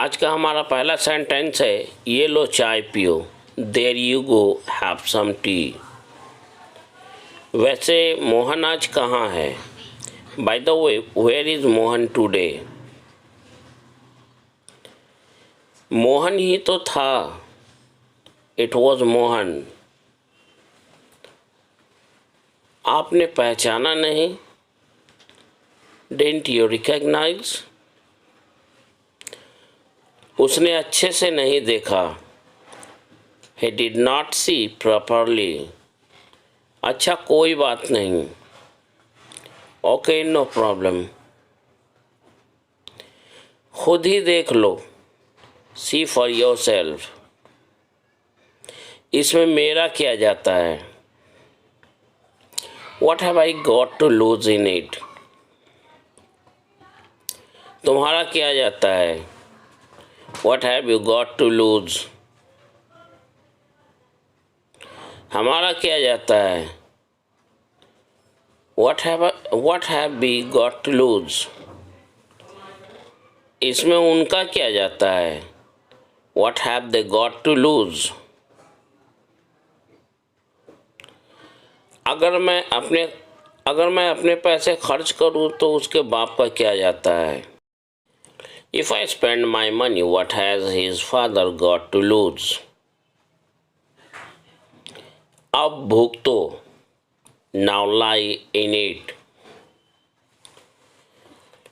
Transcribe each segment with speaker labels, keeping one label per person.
Speaker 1: आज का हमारा पहला सेंटेंस है, ये लो चाय पियो। There you go, have some tea. वैसे मोहन आज कहाँ है? By the way, where is Mohan today? Mohan ही तो था, इट वॉज मोहन। आपने पहचाना नहीं, डिडंट यू रिकॉग्नाइज? उसने अच्छे से नहीं देखा, he did not see properly। अच्छा कोई बात नहीं, ओके नो प्रॉब्लम। खुद ही देख लो, सी फॉर योर सेल्फ। इसमें मेरा क्या जाता है, what have I got to lose in it. तुम्हारा क्या जाता है, what have you got to lose. हमारा क्या जाता है, what have we got to lose. इसमें उनका क्या जाता है, what have they got to lose. अगर मैं अपने पैसे खर्च करूँ तो उसके बाप का क्या जाता है। If I spend my money, what has his father got to lose? अब भुगतो, now lie in it।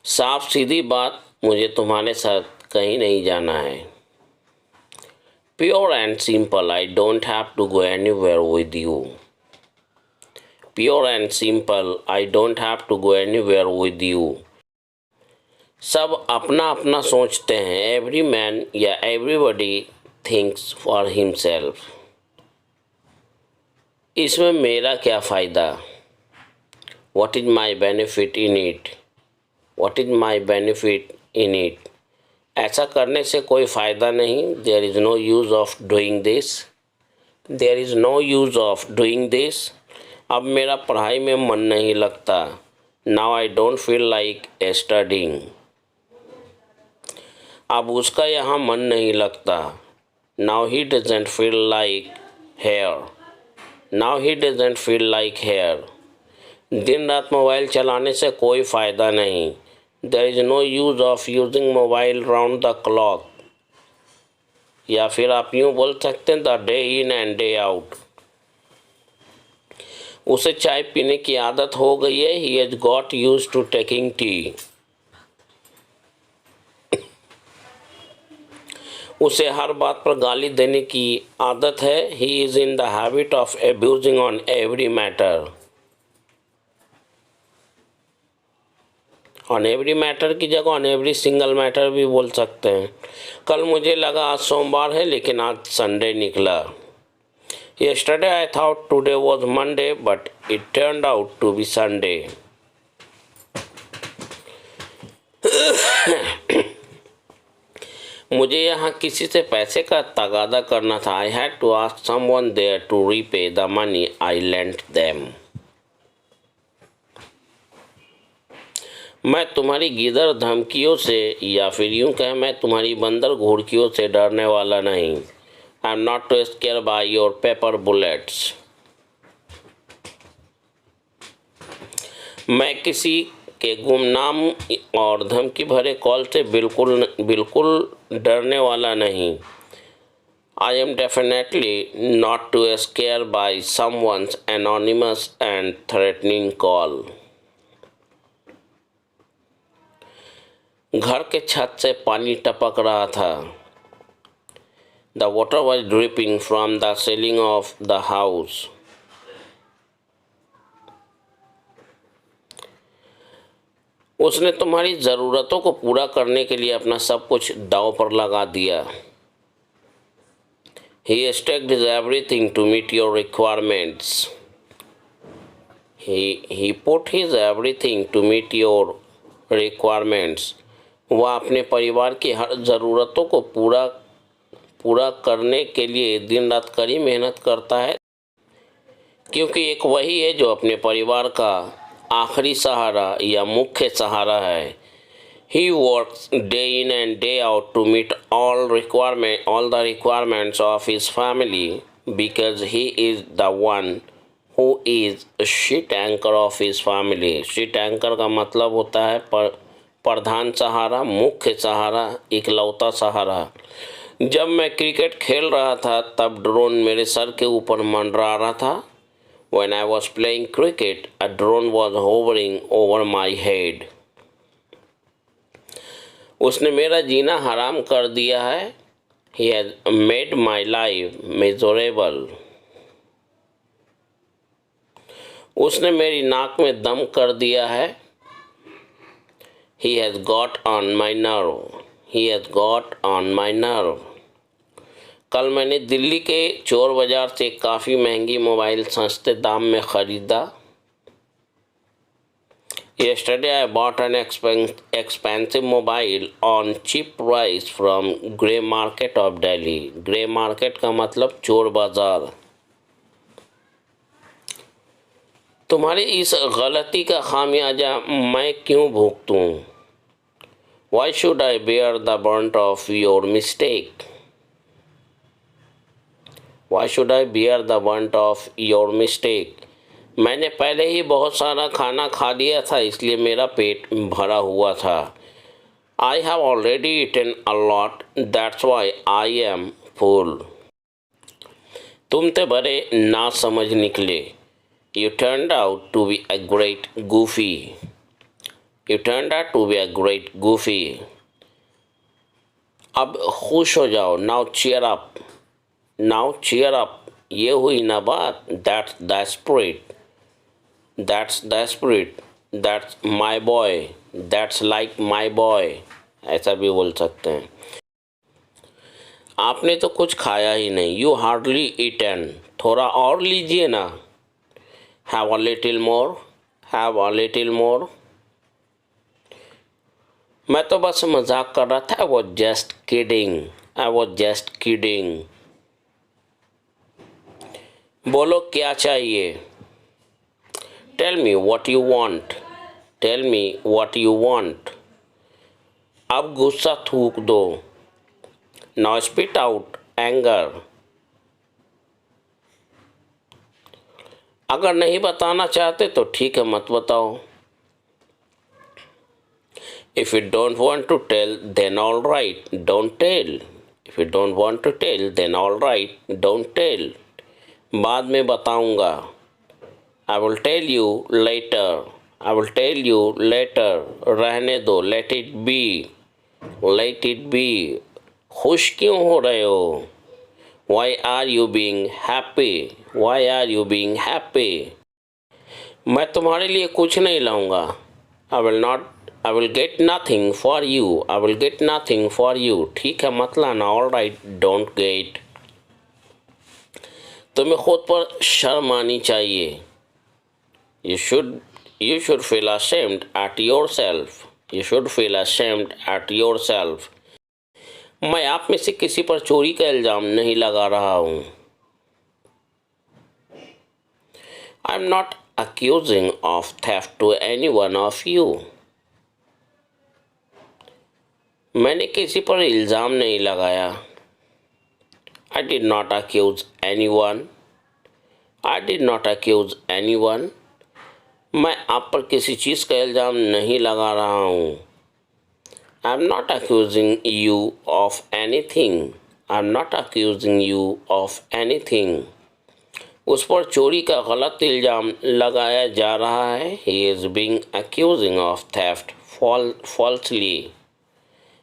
Speaker 1: साफ सीधी बात, मुझे तुम्हारे साथ कहीं नहीं जाना है। Pure and simple, I don't have to go anywhere with you। Pure and simple, I don't have to go anywhere with you। सब अपना अपना सोचते हैं, एवरी मैन या एवरीबडी थिंक्स फॉर हिमसेल्फ। इसमें मेरा क्या फ़ायदा, what is my benefit in it. What is my benefit in it. ऐसा करने से कोई फ़ायदा नहीं, there is no use of doing this. There is no use of doing this. अब मेरा पढ़ाई में मन नहीं लगता, now I don't feel like studying. अब उसका यहाँ मन नहीं लगता, now he doesn't feel like here. Now he doesn't feel like here. दिन रात मोबाइल चलाने से कोई फ़ायदा नहीं, there is no use of using mobile round the clock. या फिर आप यूँ बोल सकते हैं, the day in and day out. उसे चाय पीने की आदत हो गई है, he has got use to taking tea. उसे हर बात पर गाली देने की आदत है, he is in the habit of abusing on every matter. On every matter की जगह ऑन एवरी सिंगल मैटर भी बोल सकते हैं। कल मुझे लगा आज सोमवार है, लेकिन आज संडे निकला। Yesterday I thought today was Monday, but it turned out to be Sunday. मुझे यहाँ किसी से पैसे का तगादा करना था, I had to ask someone there to repay the money I lent them. मैं तुम्हारी गिदर धमकियों से, या फिर यूँ कहें मैं तुम्हारी बंदर घुड़कियों से डरने वाला नहीं। I am not to scare by your paper bullets. मैं किसी के गुमनाम और धमकी भरे कॉल से बिल्कुल डरने वाला नहीं। I am definitely not to scare by someone's anonymous and threatening call. घर के छत से पानी टपक रहा था, the water was dripping from the ceiling of the house. उसने तुम्हारी ज़रूरतों को पूरा करने के लिए अपना सब कुछ दांव पर लगा दिया। He staked everything to meet your requirements। He put his everything to meet your requirements। वह अपने परिवार की हर ज़रूरतों को पूरा करने के लिए दिन रात कड़ी मेहनत करता है, क्योंकि एक वही है जो अपने परिवार का आखिरी सहारा या मुख्य सहारा है। He works day in and day out to meet all the requirements of his family because he is the one who is a shit anchor of his family. Shit anchor का मतलब होता है प्रधान सहारा, मुख्य सहारा, इकलौता सहारा। जब मैं क्रिकेट खेल रहा था तब ड्रोन मेरे सर के ऊपर मंडरा रहा था। When I was playing cricket, a drone was hovering over my head. उसने मेरा जीना हराम कर दिया है। He has made my life miserable. उसने मेरी नाक में दम कर दिया है। He has got on my nerve. He has got on my nerve. कल मैंने दिल्ली के चोर बाज़ार से काफ़ी महंगी मोबाइल सस्ते दाम में ख़रीदा। Yesterday I bought an expensive mobile on cheap price from Grey Market of Delhi. Grey Market का मतलब चोर बाज़ार। तुम्हारी इस गलती का खामियाजा मैं क्यों भुगतूं? Why should I bear the brunt of your mistake? Why should I bear the brunt of your mistake? मैंने पहले ही बहुत सारा खाना खा लिया था इसलिए मेरा पेट भरा हुआ था। I have already eaten a lot, that's why I am full. तुम तो बड़े ना समझ निकले। You turned out to be a great goofy. You turned out to be a great goofy. अब खुश हो जाओ। Now cheer up. Now cheer up. ये हुई ना बात। That's the spirit. That's the spirit. That's my boy. That's like my boy. ऐसा भी बोल सकते हैं। आपने तो कुछ खाया ही नहीं। You hardly eaten. थोड़ा और लीजिए ना। Have a little more. Have a little more. मैं तो बस मजाक कर रहा था। I was just kidding. I was just kidding. बोलो क्या चाहिए? Tell me what you want. Tell me what you want. अब गुस्सा थूक दो। Now spit out anger. अगर नहीं बताना चाहते तो ठीक है, मत बताओ। If you don't want to tell, then all right, don't tell. If you don't want to tell, then all right, don't tell. बाद में बताऊंगा। I will tell you later. I will tell you later. रहने दो। Let it be. Let it be. खुश क्यों हो रहे हो? Why are you being happy? Why are you being happy? मैं तुम्हारे लिए कुछ नहीं लाऊंगा। I will get nothing for you. I will get nothing for you. ठीक है, मत लाना। All right, don't get. तुम्हें खुद पर शर्म आनी चाहिए। You should feel ashamed at yourself. You should feel ashamed at yourself. मैं आप में से किसी पर चोरी का इल्ज़ाम नहीं लगा रहा हूँ। I'm not accusing of theft to any one of you. मैंने किसी पर इल्ज़ाम नहीं लगाया। I did not accuse anyone. I did not accuse anyone. मैं आप पर किसी चीज़ का इल्ज़ाम नहीं लगा रहा हूँ। I'm not accusing you of anything. I'm not accusing you of anything. उस पर चोरी का गलत इल्ज़ाम लगाया जा रहा है। He is being accusing of theft falsely.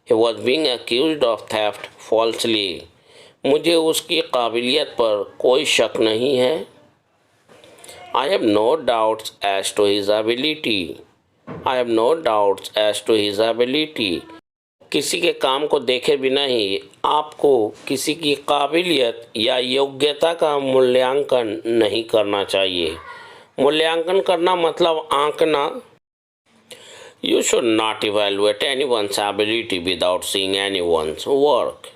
Speaker 1: He was being accused of theft falsely. मुझे उसकी काबिलियत पर कोई शक नहीं है। I have no doubts as to his ability. I have no doubts as to his ability. किसी के काम को देखे बिना ही आपको किसी की काबिलियत या योग्यता का मूल्यांकन नहीं करना चाहिए। मूल्यांकन करना मतलब आंकना। You should not evaluate anyone's ability without seeing anyone's work.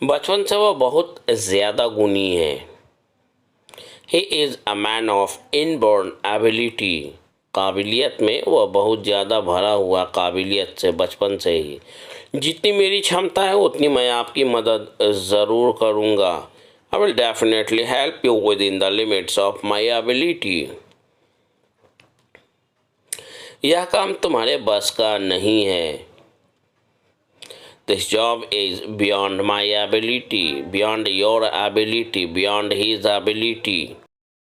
Speaker 1: बचपन से वह बहुत ज़्यादा गुणी है। He is a man of inborn ability. काबिलियत में वह बहुत ज़्यादा भरा हुआ काबिलियत से बचपन से ही। जितनी मेरी क्षमता है उतनी मैं आपकी मदद ज़रूर करूँगा। I will definitely help you within the limits of my ability. यह काम तुम्हारे बस का नहीं है। This job is beyond my ability, beyond your ability, beyond his ability.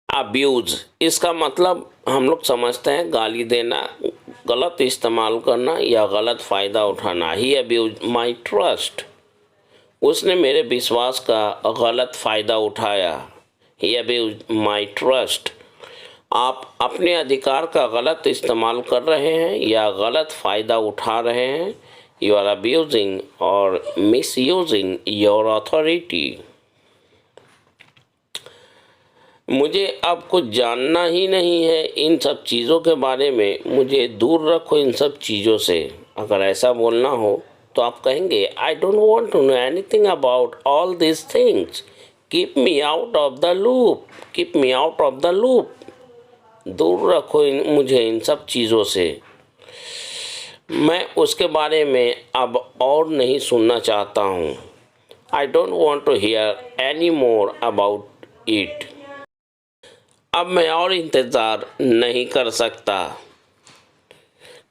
Speaker 1: Abuse, इसका मतलब हम लोग समझते हैं गाली देना, गलत इस्तेमाल करना या गलत फ़ायदा उठाना। ही अब्यूज माई ट्रस्ट, उसने मेरे विश्वास का गलत फ़ायदा उठाया। ही अब्यूज माई ट्रस्ट, आप अपने अधिकार का गलत इस्तेमाल कर रहे हैं या गलत फ़ायदा उठा रहे हैं। यू आर अब्यूजिंग और मिस यूजिंग योर अथॉरिटी। मुझे अब कुछ जानना ही नहीं है इन सब चीज़ों के बारे में, मुझे दूर रखो इन सब चीज़ों से। अगर ऐसा बोलना हो तो आप कहेंगे I don't want to know anything about all this things, keep me out of the loop, keep me out of the loop. दूर रखो मुझे इन सब चीज़ों से, मैं उसके बारे में अब और नहीं सुनना चाहता हूँ। I don't want to hear any more about it. अब मैं और इंतज़ार नहीं कर सकता।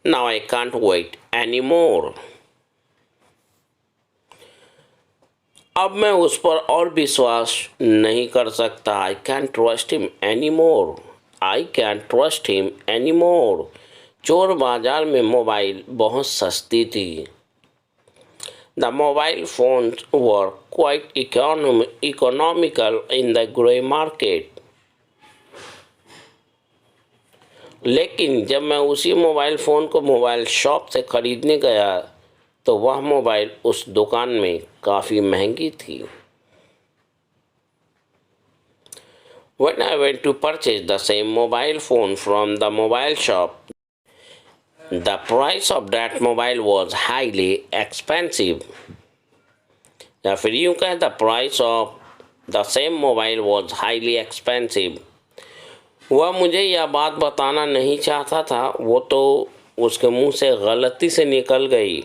Speaker 1: Now I can't wait any more. अब मैं उस पर और विश्वास नहीं कर सकता। I can trust him any more, I can trust him any more. चोर बाजार में मोबाइल बहुत सस्ती थी। The mobile phones were quite economical in the grey market. लेकिन जब मैं उसी मोबाइल फ़ोन को मोबाइल शॉप से ख़रीदने गया तो वह मोबाइल उस दुकान में काफ़ी महंगी थी। When I went to purchase the same mobile phone from the mobile shop, the price of that mobile was highly expensive. या फिर यूँ कहें the price of the same mobile was highly expensive. वह मुझे यह बात बताना नहीं चाहता था, वो तो उसके मुंह से गलती से निकल गई।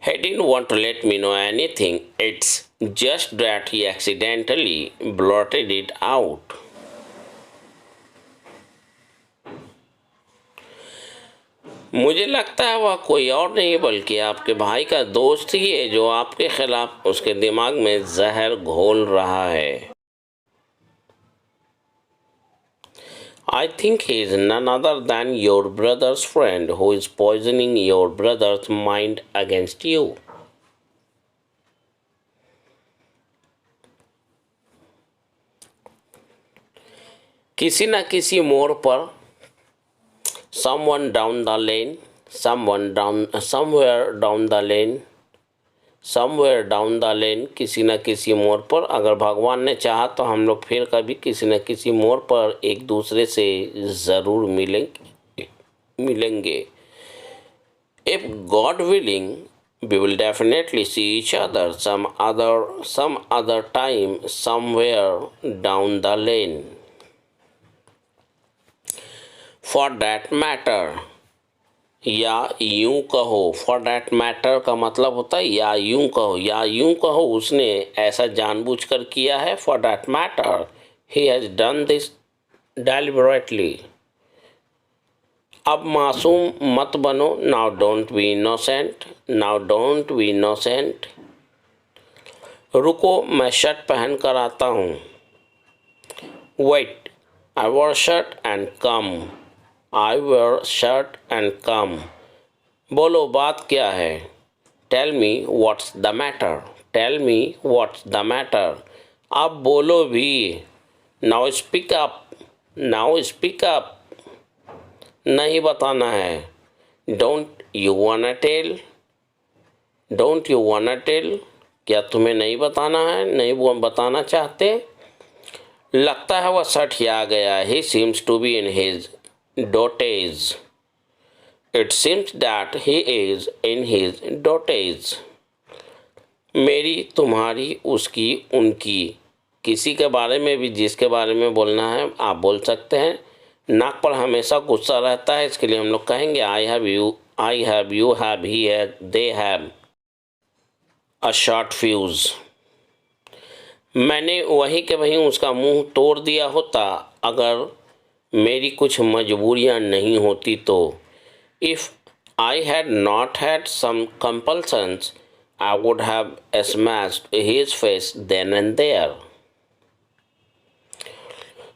Speaker 1: He didn't want to let me know anything. It's just that he accidentally blurted it out. मुझे लगता है वह कोई और नहीं बल्कि आपके भाई का दोस्त ही है जो आपके खिलाफ उसके दिमाग में जहर घोल रहा है। I think he is none other than your brother's friend who is poisoning your brother's mind against you. किसी न किसी मोड़ पर somewhere down the lane, किसी न किसी मोड़ पर, अगर भगवान ने चाहा तो हम लोग फिर कभी किसी न किसी मोड़ पर एक दूसरे से ज़रूर मिलेंगे। If God willing, we will definitely see each other some other time somewhere down the lane. For that matter, या यूं कहो, फॉर डैट मैटर का मतलब होता है या यूं कहो उसने ऐसा जानबूझकर किया है। For that matter he has done this deliberately. अब मासूम मत बनो। Now don't be innocent. रुको, मैं शर्ट पहन कर आता हूँ। Wait, I wear shirt and come. बोलो, बात क्या है? Tell me what's the matter. अब बोलो भी। Now speak up. नहीं बताना है। Don't you wanna tell. क्या तुम्हें नहीं बताना है? नहीं वो बताना चाहते? लगता है वह सठिया गया। He seems to be in his dotage. It seems that he is in his dotage. मेरी, तुम्हारी, उसकी, उनकी, किसी के बारे में भी जिसके बारे में बोलना है आप बोल सकते हैं। नाक पर हमेशा गुस्सा रहता है, इसके लिए हम लोग कहेंगे आई हैव, यू हैव, ही है, they have a short fuse. मैंने वहीं के वहीं उसका मुंह तोड़ दिया होता अगर मेरी कुछ मजबूरियां नहीं होती तो। If I had not had some compulsions I would have smashed his face then and there.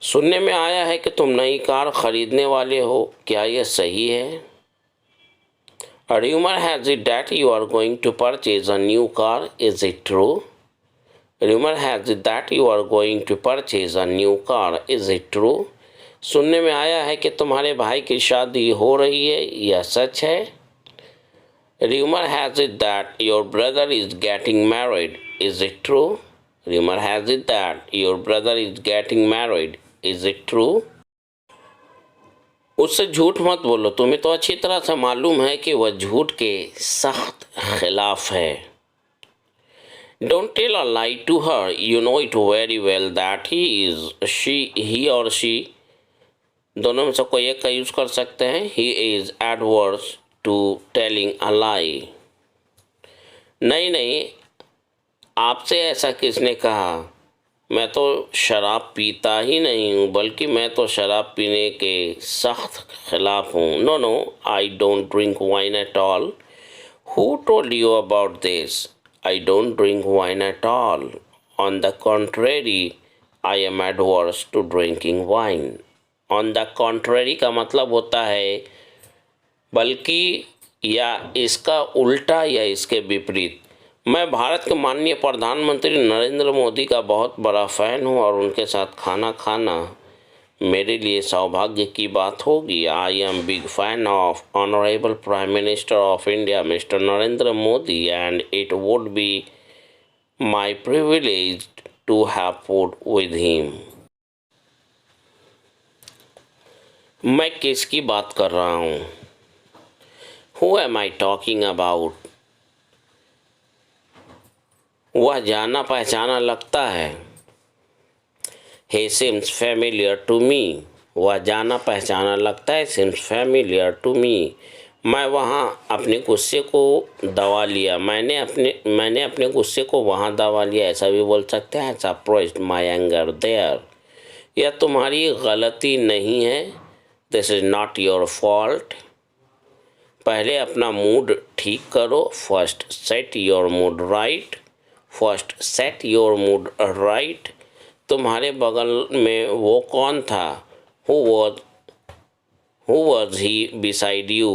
Speaker 1: सुनने में आया है कि तुम नई कार खरीदने वाले हो, क्या यह सही है? A rumor has it that you are going to purchase a new car. Is it true? Rumor has it that you are going to purchase a new car. Is it true? सुनने में आया है कि तुम्हारे भाई की शादी हो रही है, यह सच है? Rumor has it that your brother is getting married. Is it true? Rumor has it that your brother is getting married. Is it true? उससे झूठ मत बोलो, तुम्हें तो अच्छी तरह से मालूम है कि वह झूठ के सख्त खिलाफ है। Don't tell a lie to her, you know it very well that he और शी दोनों में से कोई एक का यूज़ कर सकते हैं। He is adverse to telling a lie. नहीं नहीं, आपसे ऐसा किसने कहा? मैं तो शराब पीता ही नहीं हूँ, बल्कि मैं तो शराब पीने के सख्त खिलाफ हूँ। No no, I don't drink wine at all. Who told you about this? I don't drink wine at all. On the contrary, I am adverse to drinking wine. On the contrary का मतलब होता है बल्कि, या इसका उल्टा, या इसके विपरीत। मैं भारत के माननीय प्रधानमंत्री नरेंद्र मोदी का बहुत बड़ा फ़ैन हूँ और उनके साथ खाना खाना मेरे लिए सौभाग्य की बात होगी। I am big fan of honourable prime minister of India mister Narendra Modi and it would be my privilege to have food with him. मैं किसकी बात कर रहा हूँ? Who am I talking about? वह जाना पहचाना लगता है। He seems familiar to me. वह जाना पहचाना लगता है। Seems familiar to me. मैं वहाँ अपने गुस्से को दबा लिया। मैंने अपने गुस्से को वहाँ दबा लिया, ऐसा भी बोल सकते हैं। Suppressed my anger there. यह तुम्हारी गलती नहीं है। This is not your fault. पहले अपना मूड ठीक करो। First set your mood right. First set your mood right. तुम्हारे बगल में वो कौन था? Who was he beside you?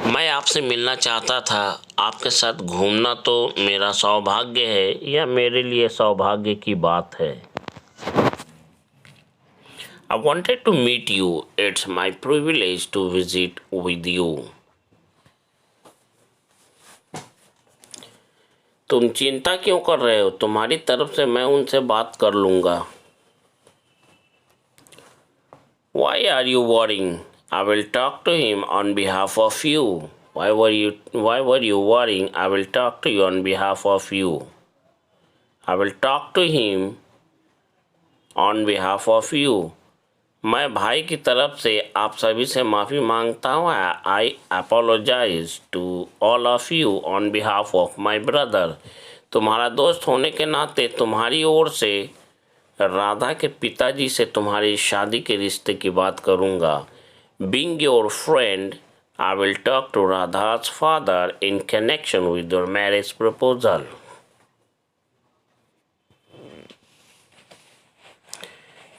Speaker 1: मैं आपसे मिलना चाहता था। आपके साथ घूमना तो मेरा सौभाग्य है, या मेरे लिए सौभाग्य की बात है। I wanted to meet you, it's my privilege to visit with you. तुम चिंता क्यों कर रहे हो? तुम्हारी तरफ से मैं उनसे बात कर लूँगा। Why are you worrying? I will talk to him on behalf of you. Why were you worrying? I will talk to you on behalf of you. I will talk to him on behalf of you. मैं भाई की तरफ से आप सभी से माफ़ी मांगता हूँ। I apologize to all of you on behalf of my brother. तुम्हारा दोस्त होने के नाते तुम्हारी ओर से राधा के पिताजी से तुम्हारी शादी के रिश्ते की बात करूँगा। Being your friend, I will talk to Radha's father in connection with your marriage proposal.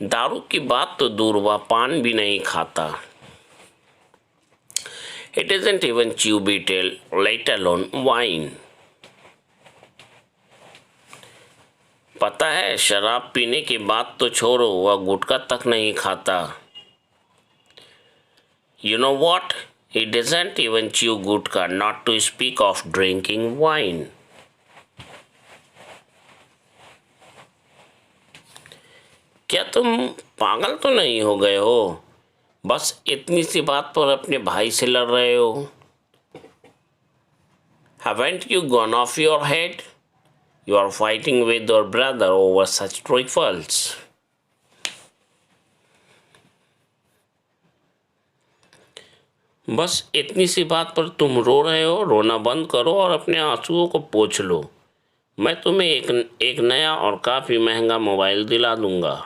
Speaker 1: दारू की बात तो दूर, वह पान भी नहीं खाता। It isn't even chew betel, let alone wine. पता है, शराब पीने की बात तो छोड़ो, वह गुटखा तक नहीं खाता। You know what? He doesn't even chew gutka, not to speak of drinking wine. क्या तुम पागल तो नहीं हो गए हो? बस इतनी सी बात पर अपने भाई से लड़ रहे हो। Haven't you gone off your head? You are fighting with your brother over such trifles. बस इतनी सी बात पर तुम रो रहे हो। रोना बंद करो और अपने आंसुओं को पोंछ लो। मैं तुम्हें एक नया और काफ़ी महंगा मोबाइल दिला दूंगा।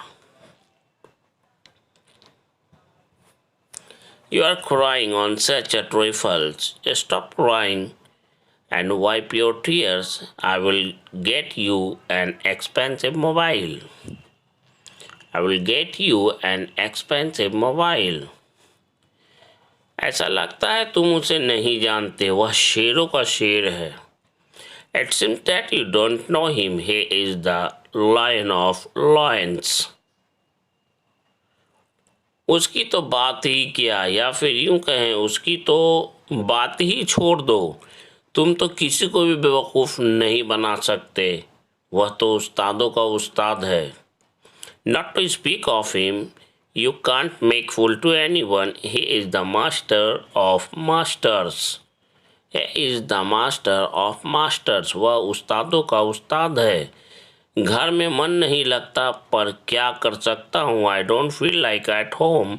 Speaker 1: You are crying on such a trifles. Stop crying and wipe your tears. I will get you an expensive mobile. I will get you an expensive mobile. ऐसा लगता है तुम उसे नहीं जानते। वह शेरों का शेर है। It seems that you don't know him. He is the lion of lions. उसकी तो बात ही क्या, या फिर यूं कहें उसकी तो बात ही छोड़ दो। तुम तो किसी को भी बेवकूफ़ नहीं बना सकते। वह तो उस्तादों का उस्ताद है। Not to speak of him, you can't make fool to anyone. He is the master of masters. He is the master of masters. वह उस्तादों का उस्ताद है। घर में मन नहीं लगता, पर क्या कर सकता हूँ। I don't feel like at home.